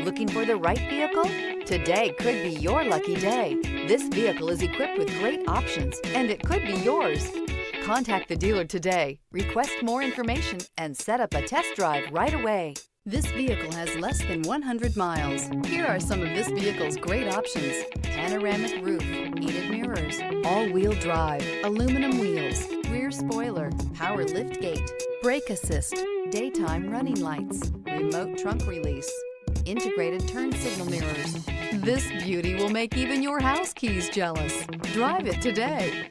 Looking for the right vehicle? Today could be your lucky day. This vehicle is equipped with great options, and it could be yours. Contact the dealer today, request more information, and set up a test drive right away. This vehicle has less than 100 miles. Here are some of this vehicle's great options: panoramic roof, heated mirrors, all-wheel drive, aluminum wheels, rear spoiler, power liftgate, brake assist, daytime running lights, remote trunk release, integrated turn signal mirrors. This beauty will make even your house keys jealous. Drive it today.